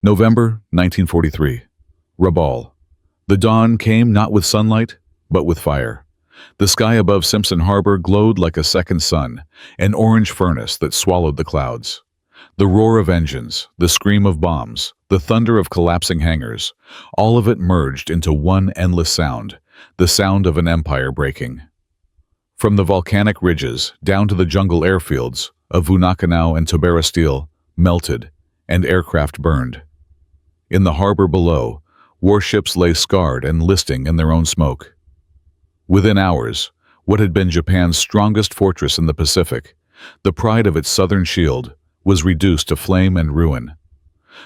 November 1943. Rabaul. The dawn came not with sunlight, but with fire. The sky above Simpson Harbor glowed like a second sun, an orange furnace that swallowed the clouds. The roar of engines, the scream of bombs, the thunder of collapsing hangars, all of it merged into one endless sound, the sound of an empire breaking. From the volcanic ridges down to the jungle airfields of Vunakanau and Tobarasteel melted, and aircraft burned. In the harbor below, warships lay scarred and listing in their own smoke. Within hours, what had been Japan's strongest fortress in the Pacific, the pride of its southern shield, was reduced to flame and ruin.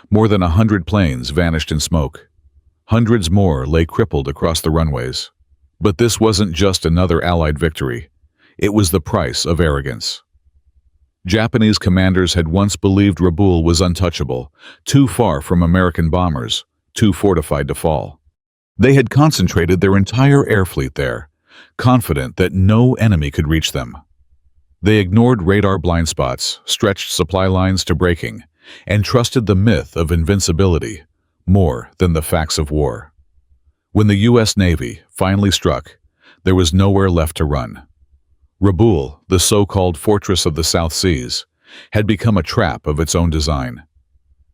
More than 100 planes vanished in smoke. Hundreds more lay crippled across the runways. But this wasn't just another Allied victory. It was the price of arrogance. Japanese commanders had once believed Rabaul was untouchable, too far from American bombers, too fortified to fall. They had concentrated their entire air fleet there, confident that no enemy could reach them. They ignored radar blind spots, stretched supply lines to breaking, and trusted the myth of invincibility more than the facts of war. When the U.S. Navy finally struck, there was nowhere left to run. Rabaul, the so-called fortress of the South Seas, had become a trap of its own design.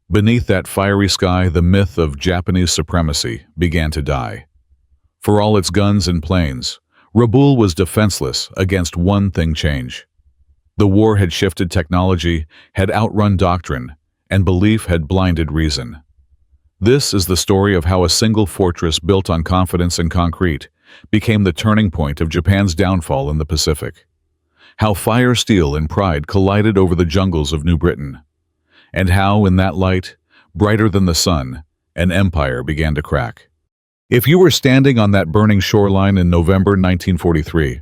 Beneath that fiery sky, the myth of Japanese supremacy began to die. For all its guns and planes, Rabaul was defenseless against one thing change. The war had shifted technology, had outrun doctrine, and belief had blinded reason. This is the story of how a single fortress built on confidence and concrete became the turning point of Japan's downfall in the Pacific. How fire, steel, and pride collided over the jungles of New Britain. And how, in that light, brighter than the sun, an empire began to crack. If you were standing on that burning shoreline in November 1943,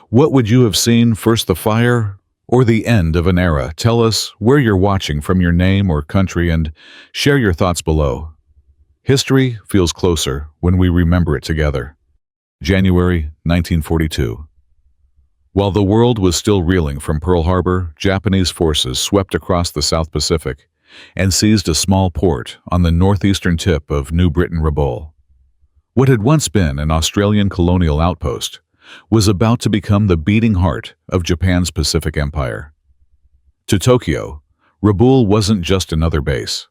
what would you have seen, first the fire or the end of an era? Tell us where you're watching from, your name or country, and share your thoughts below. History feels closer when we remember it together. January 1942. While the world was still reeling from Pearl Harbor, Japanese forces swept across the South Pacific and seized a small port on the northeastern tip of New Britain, Rabaul. What had once been an Australian colonial outpost was about to become the beating heart of Japan's Pacific Empire. To Tokyo, Rabaul wasn't just another base.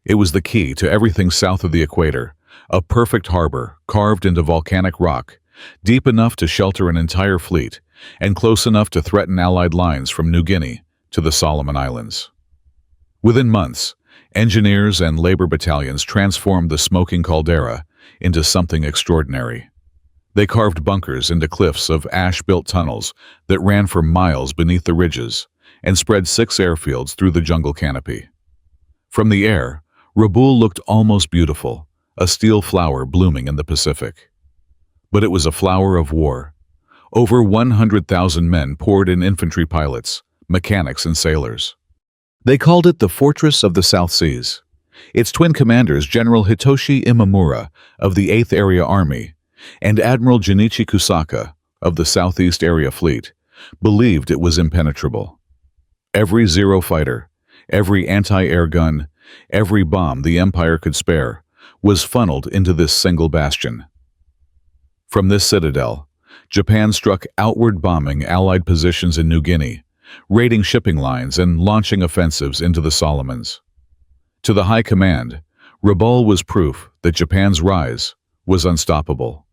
It was the key to everything south of the equator, a perfect harbor carved into volcanic rock, deep enough to shelter an entire fleet and close enough to threaten Allied lines from New Guinea to the Solomon Islands. Within months, engineers and labor battalions transformed the smoking caldera into something extraordinary. They carved bunkers into cliffs of ash-built tunnels that ran for miles beneath the ridges and spread 6 airfields through the jungle canopy. From the air, Rabaul looked almost beautiful, a steel flower blooming in the Pacific. But it was a flower of war. Over 100,000 men poured in, infantry pilots, mechanics, and sailors. They called it the Fortress of the South Seas. Its twin commanders, General Hitoshi Imamura of the 8th Area Army and Admiral Junichi Kusaka of the Southeast Area Fleet, believed it was impenetrable. Every Zero fighter, every anti-air gun, every bomb the Empire could spare was funneled into this single bastion. From this citadel, Japan struck outward, bombing Allied positions in New Guinea, raiding shipping lines and launching offensives into the Solomons. To the high command, Rabaul was proof that Japan's rise was unstoppable.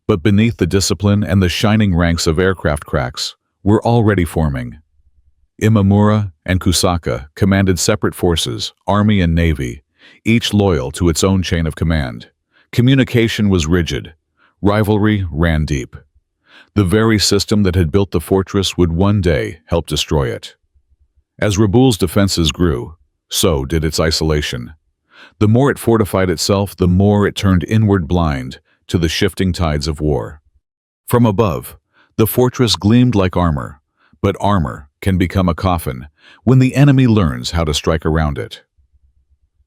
But beneath the discipline and the shining ranks of aircraft cracks were already forming. Imamura and Kusaka commanded separate forces, Army and Navy, each loyal to its own chain of command. Communication was rigid. Rivalry ran deep. The very system that had built the fortress would one day help destroy it. As Rabaul's defenses grew, so did its isolation. The more it fortified itself, the more it turned inward, blind to the shifting tides of war. From above, the fortress gleamed like armor, but armor can become a coffin when the enemy learns how to strike around it.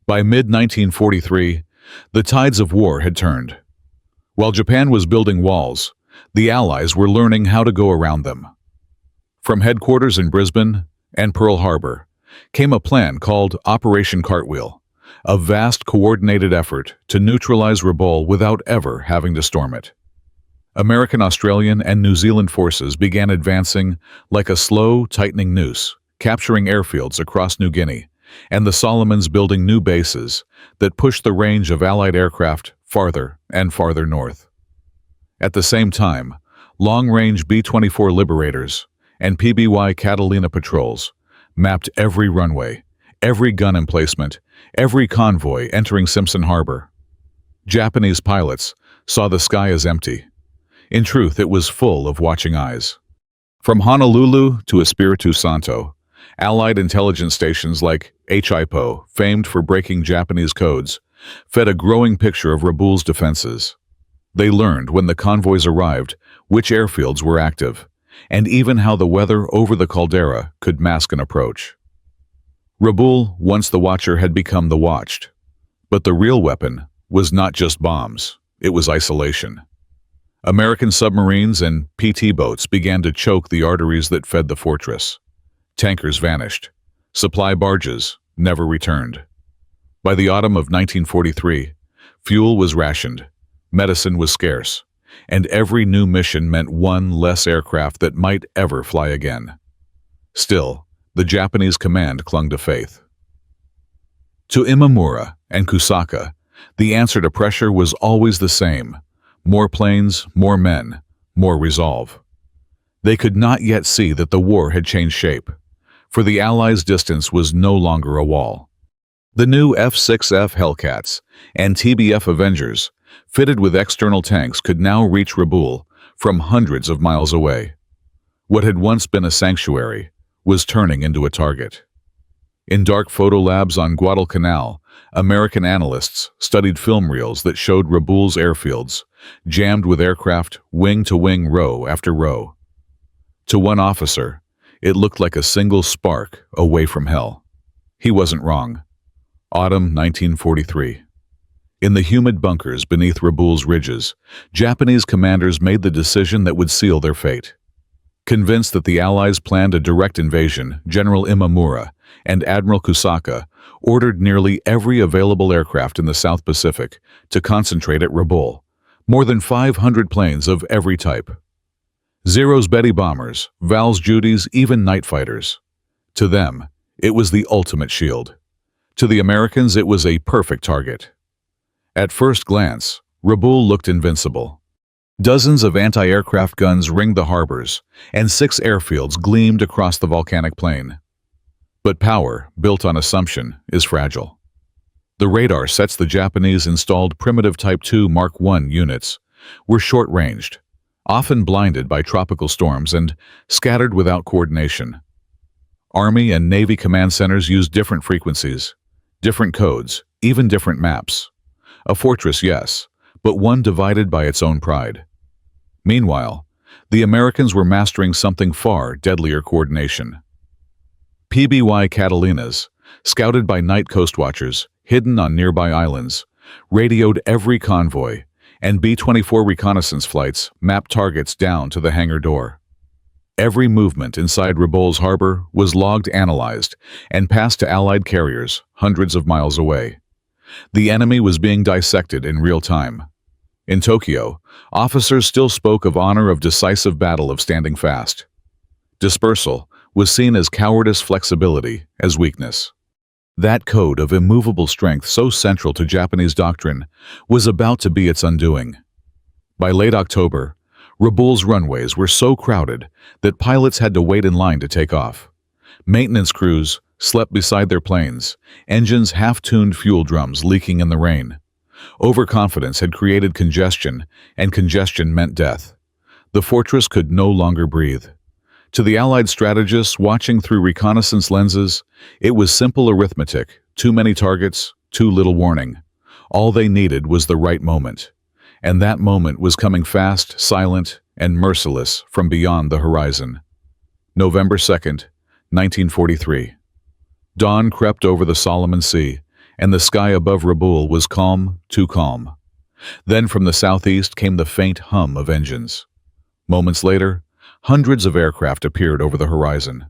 By mid-1943, the tides of war had turned. While Japan was building walls, the Allies were learning how to go around them. From headquarters in Brisbane and Pearl Harbor came a plan called Operation Cartwheel, a vast coordinated effort to neutralize Rabaul without ever having to storm it. American, Australian, and New Zealand forces began advancing like a slow, tightening noose, capturing airfields across New Guinea, and the Solomons building new bases that pushed the range of Allied aircraft farther and farther north. At the same time, long-range B-24 Liberators and PBY Catalina patrols mapped every runway, every gun emplacement, every convoy entering Simpson Harbor. Japanese pilots saw the sky as empty. In truth, it was full of watching eyes. From Honolulu to Espiritu Santo, Allied intelligence stations like HIPO, famed for breaking Japanese codes, fed a growing picture of Rabaul's defenses. They learned when the convoys arrived which airfields were active, and even how the weather over the caldera could mask an approach. Rabaul, once the watcher, had become the watched. But the real weapon was not just bombs, it was isolation. American submarines and PT boats began to choke the arteries that fed the fortress. Tankers vanished. Supply barges never returned. By the autumn of 1943, fuel was rationed, medicine was scarce, and every new mission meant one less aircraft that might ever fly again. Still, the Japanese command clung to faith. To Imamura and Kusaka, the answer to pressure was always the same: more planes, more men, more resolve. They could not yet see that the war had changed shape. For the Allies, distance was no longer a wall. The new F-6F Hellcats and TBF Avengers, fitted with external tanks, could now reach Rabaul from hundreds of miles away. What had once been a sanctuary was turning into a target. In dark photo labs on Guadalcanal, American analysts studied film reels that showed Rabaul's airfields, jammed with aircraft wing to wing, row after row. To one officer, it looked like a single spark away from hell. He wasn't wrong. Autumn 1943. In the humid bunkers beneath Rabaul's ridges, Japanese commanders made the decision that would seal their fate. Convinced that the Allies planned a direct invasion, General Imamura and Admiral Kusaka ordered nearly every available aircraft in the South Pacific to concentrate at Rabaul, more than 500 planes of every type. Zero's Betty bombers, Val's Judys, even night fighters. To them, it was the ultimate shield. To the Americans, it was a perfect target. At first glance, Rabaul looked invincible. Dozens of anti-aircraft guns ringed the harbors, and 6 airfields gleamed across the volcanic plain. But power, built on assumption, is fragile. The radar sets the Japanese installed primitive Type II Mark I units were short-ranged, often blinded by tropical storms and scattered without coordination. Army and Navy command centers used different frequencies, different codes, even different maps. A fortress, yes, but one divided by its own pride. Meanwhile, the Americans were mastering something far deadlier: coordination. PBY Catalinas, scouted by night coastwatchers, hidden on nearby islands, radioed every convoy, and B-24 reconnaissance flights mapped targets down to the hangar door. Every movement inside Rabaul's harbor was logged, analyzed, and passed to Allied carriers hundreds of miles away. The enemy was being dissected in real time. In Tokyo, officers still spoke of honor, of decisive battle, of standing fast. Dispersal was seen as cowardice, flexibility as weakness. That code of immovable strength, so central to Japanese doctrine, was about to be its undoing. By late October, Rabaul's runways were so crowded that pilots had to wait in line to take off. Maintenance crews slept beside their planes, engines half-tuned, fuel drums leaking in the rain. Overconfidence had created congestion, and congestion meant death. The fortress could no longer breathe. To the Allied strategists watching through reconnaissance lenses, it was simple arithmetic: too many targets, too little warning. All they needed was the right moment. And that moment was coming fast, silent, and merciless from beyond the horizon. November 2nd, 1943. Dawn crept over the Solomon Sea, and the sky above Rabaul was calm, too calm. Then from the southeast came the faint hum of engines. Moments later, hundreds of aircraft appeared over the horizon.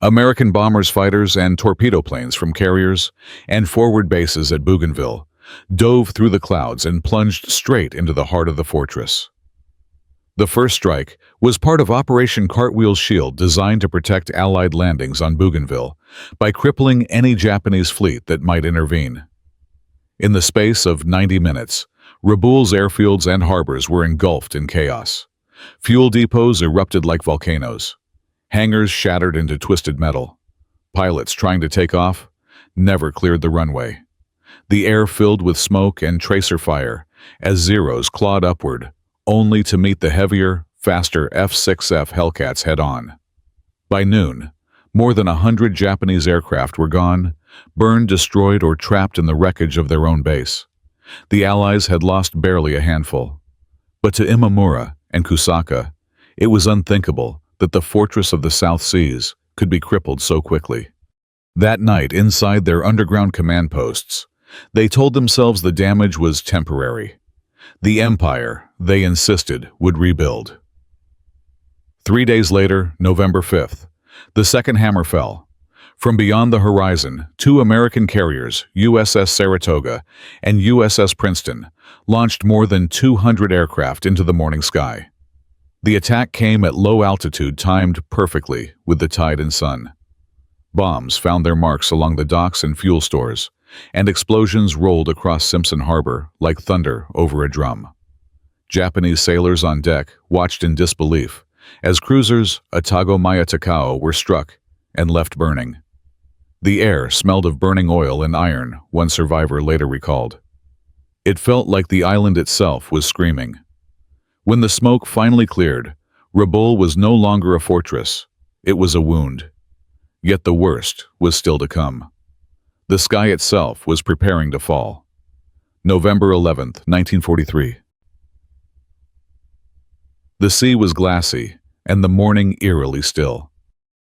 American bombers, fighters, and torpedo planes from carriers and forward bases at Bougainville dove through the clouds and plunged straight into the heart of the fortress. The first strike was part of Operation Cartwheel's shield designed to protect Allied landings on Bougainville by crippling any Japanese fleet that might intervene. In the space of 90 minutes, Rabaul's airfields and harbors were engulfed in chaos. Fuel depots erupted like volcanoes. Hangars shattered into twisted metal. Pilots trying to take off never cleared the runway. The air filled with smoke and tracer fire as Zeros clawed upward, only to meet the heavier, faster F-6F Hellcats head-on. By noon, more than 100 Japanese aircraft were gone, burned, destroyed, or trapped in the wreckage of their own base. The Allies had lost barely a handful. But to Imamura and Kusaka, it was unthinkable that the fortress of the South Seas could be crippled so quickly. That night, inside their underground command posts, they told themselves the damage was temporary. The empire, they insisted, would rebuild. 3 days later, November 5th, the second hammer fell. From beyond the horizon, 2 American carriers, USS Saratoga and USS Princeton, launched more than 200 aircraft into the morning sky. The attack came at low altitude, timed perfectly with the tide and sun. Bombs found their marks along the docks and fuel stores, and explosions rolled across Simpson Harbor like thunder over a drum. Japanese sailors on deck watched in disbelief as cruisers Atago Maya Takao were struck and left burning. The air smelled of burning oil and iron, one survivor later recalled. It felt like the island itself was screaming. When the smoke finally cleared, Rabaul was no longer a fortress, it was a wound. Yet the worst was still to come. The sky itself was preparing to fall. November 11th, 1943. The sea was glassy, and the morning eerily still.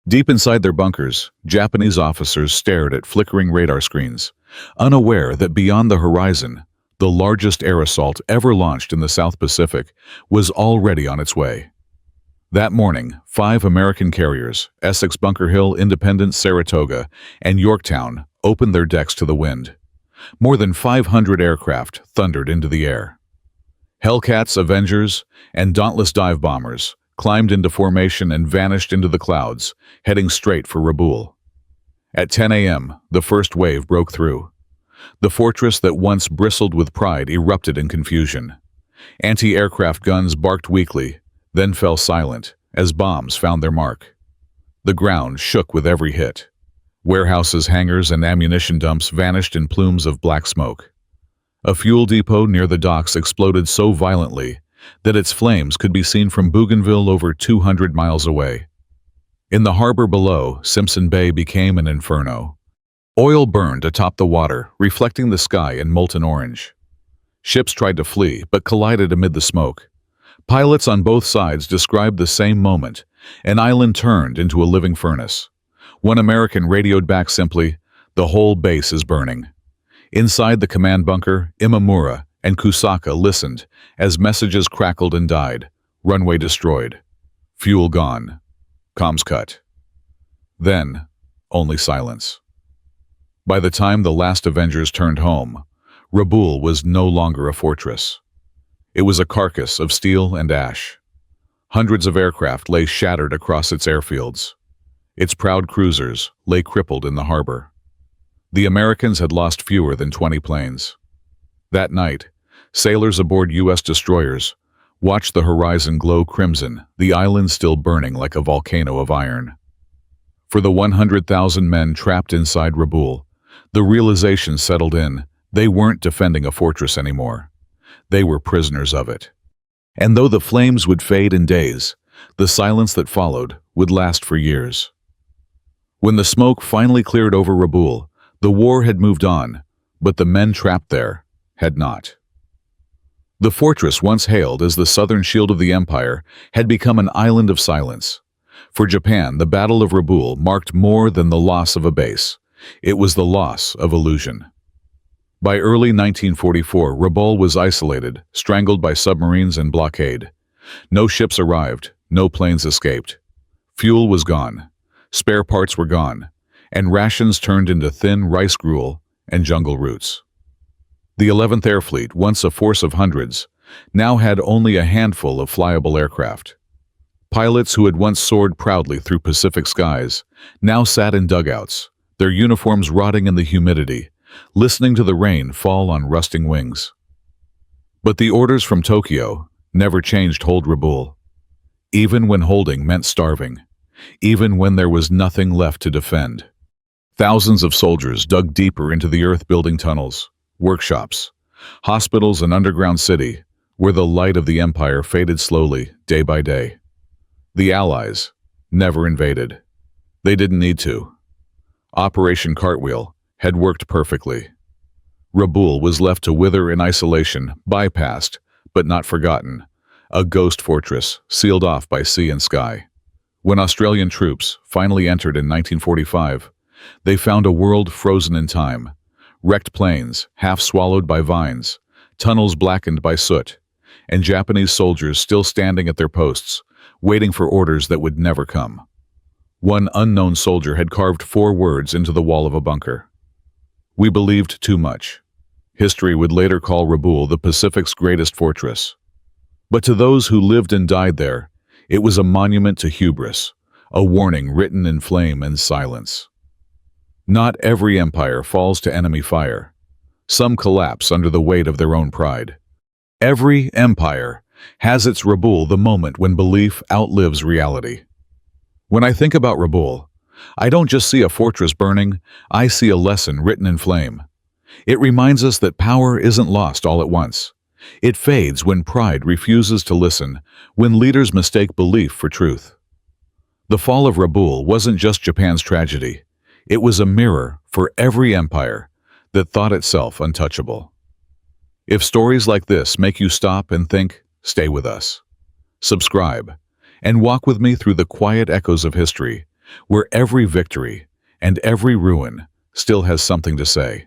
Deep inside their bunkers, Japanese officers stared at flickering radar screens, unaware that beyond the horizon, the largest air assault ever launched in the South Pacific was already on its way. That morning, 5 American carriers, Essex, Bunker Hill, Independence, Saratoga, and Yorktown, opened their decks to the wind. More than 500 aircraft thundered into the air. Hellcats, Avengers, and dauntless dive bombers climbed into formation and vanished into the clouds, heading straight for Rabaul. At 10 a.m., the first wave broke through. The fortress that once bristled with pride erupted in confusion. Anti-aircraft guns barked weakly, then fell silent as bombs found their mark. The ground shook with every hit. Warehouses, hangars, and ammunition dumps vanished in plumes of black smoke. A fuel depot near the docks exploded so violently that its flames could be seen from Bougainville over 200 miles away. In the harbor below, Simpson Bay became an inferno. Oil burned atop the water, reflecting the sky in molten orange. Ships tried to flee, but collided amid the smoke. Pilots on both sides described the same moment. An island turned into a living furnace. One American radioed back simply, "The whole base is burning." Inside the command bunker, Imamura and Kusaka listened as messages crackled and died. Runway destroyed. Fuel gone. Comms cut. Then, only silence. By the time the last Avengers turned home, Rabaul was no longer a fortress. It was a carcass of steel and ash. Hundreds of aircraft lay shattered across its airfields. Its proud cruisers lay crippled in the harbor. The Americans had lost fewer than 20 planes. That night, sailors aboard U.S. destroyers watched the horizon glow crimson, the island still burning like a volcano of iron. For the 100,000 men trapped inside Rabaul, the realization settled in: they weren't defending a fortress anymore. They were prisoners of it. And though the flames would fade in days, the silence that followed would last for years. When the smoke finally cleared over Rabaul, the war had moved on, but the men trapped there had not. The fortress, once hailed as the southern shield of the empire, had become an island of silence. For Japan, the Battle of Rabaul marked more than the loss of a base. It was the loss of illusion. By early 1944, Rabaul was isolated, strangled by submarines and blockade. No ships arrived, no planes escaped. Fuel was gone. Spare parts were gone, and rations turned into thin rice gruel and jungle roots. The 11th Air Fleet, once a force of hundreds, now had only a handful of flyable aircraft. Pilots who had once soared proudly through Pacific skies now sat in dugouts, their uniforms rotting in the humidity, listening to the rain fall on rusting wings. But the orders from Tokyo never changed hold Rabaul. Even when holding meant starving, even when there was nothing left to defend. Thousands of soldiers dug deeper into the earth-building tunnels, workshops, hospitals, and underground city, where the light of the empire faded slowly, day by day. The Allies never invaded. They didn't need to. Operation Cartwheel had worked perfectly. Rabaul was left to wither in isolation, bypassed, but not forgotten, a ghost fortress sealed off by sea and sky. When Australian troops finally entered in 1945, they found a world frozen in time, wrecked planes half swallowed by vines, tunnels blackened by soot, and Japanese soldiers still standing at their posts, waiting for orders that would never come. One unknown soldier had carved 4 words into the wall of a bunker. We believed too much. History would later call Rabaul the Pacific's greatest fortress. But to those who lived and died there, it was a monument to hubris, a warning written in flame and silence. Not every empire falls to enemy fire. Some collapse under the weight of their own pride. Every empire has its Rabaul, the moment when belief outlives reality. When I think about Rabaul, I don't just see a fortress burning, I see a lesson written in flame. It reminds us that power isn't lost all at once. It fades when pride refuses to listen, when leaders mistake belief for truth. The fall of Rabaul wasn't just Japan's tragedy. It was a mirror for every empire that thought itself untouchable. If stories like this make you stop and think, stay with us. Subscribe, and walk with me through the quiet echoes of history, where every victory and every ruin still has something to say.